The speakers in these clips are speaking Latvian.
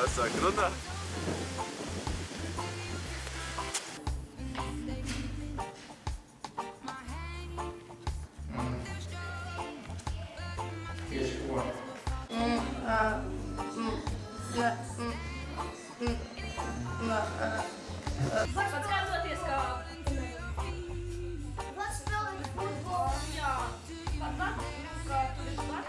Jāsāk runāt. Tieši ko? Pats skatoties, kā pats spēlēt futbolu, jā, pat, kā tur ir pat.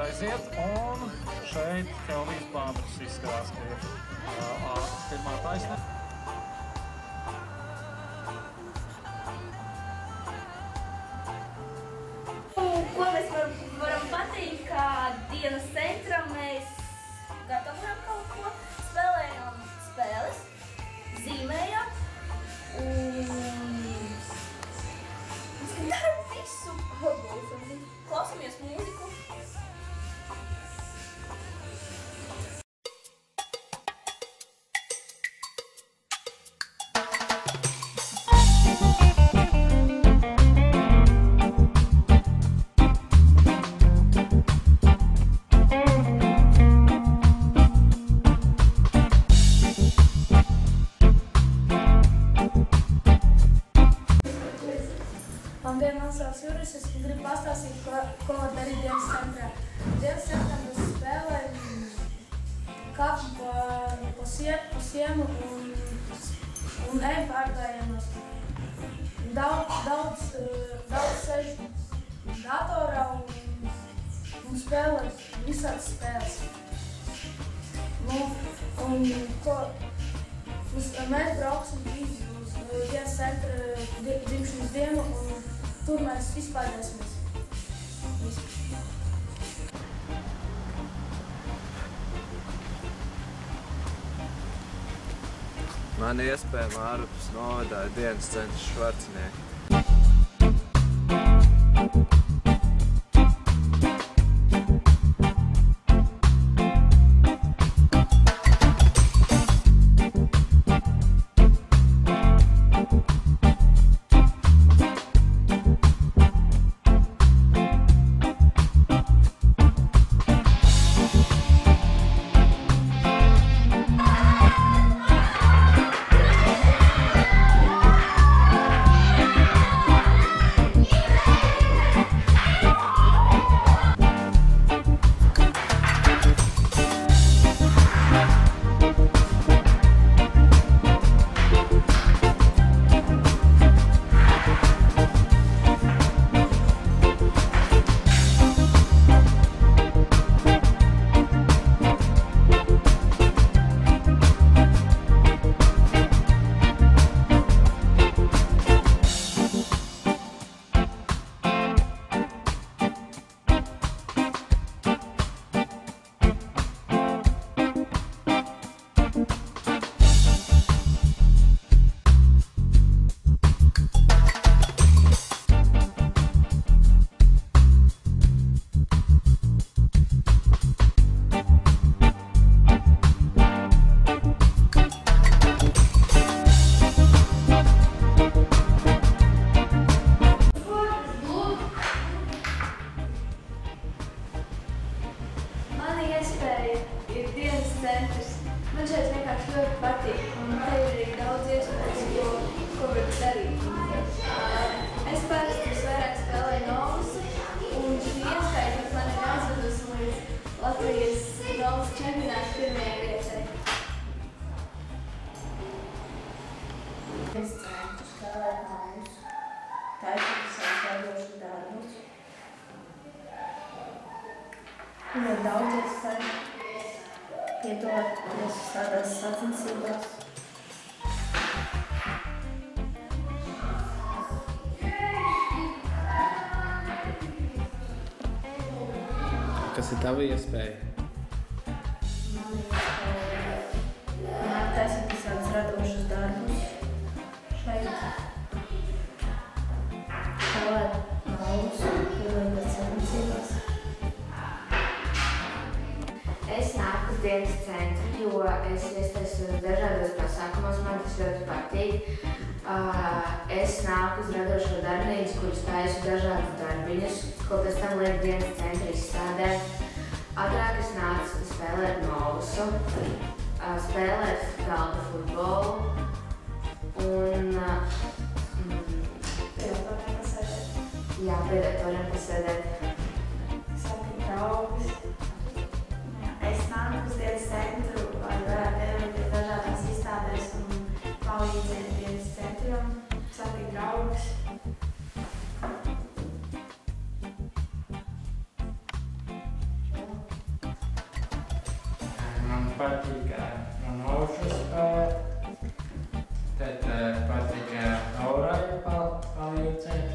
Aiziet, un šeit Kelvijas Pāvers izskatās, ka ir pirmā taisnē. Ko mēs varam pateikt, kā dienas centrā mēs gatavojam kaut ko, spēlējam spēles, zīmējam un daram visu, klausamies mūziku. Mans sauc Juris, es gribu pastāstīt, ko darīt dienas centrā. Dienas centrā mēs spēlējam kāpu pa sienu un ejam pārgājienos. Daudz sēž datorā un spēlē visādas spēles. Mēs brauksim uz dienas centra dzimšanas dienu un tur mēs izpaidēsimies. Man iespējama ārpus novadā dienas centra Švarcinieki. daudz iespēju piedalīties tādās sacensībās. Kas ir tava iespēja? Man taisīt visādus radošus darbus šeit. Spēlēt maulus, piedalīties sacensībās. Es nāku uz dienas centru, jo es iestaisos dažādos pasākumos, man tas ļoti patīk. Es nāku uz radošo darbnīcu, kuras taisu dažādas darbiņas, ko pēc tam liek dienas centra izstādē. Agrāk es nācu spēlēt molusu, spēlēt galda futbolu un Pie datoriem pasēdēt. jā, pie datoriem pasēdēt. Satikt draugus. Es nāku uz dienas centru, lai varētu piedalīties dažādās izstādēs un palīdzēt dienas centram, satikt draugus. Man patīk maušu spēlēt, tad patīk aurāju palīdzēt.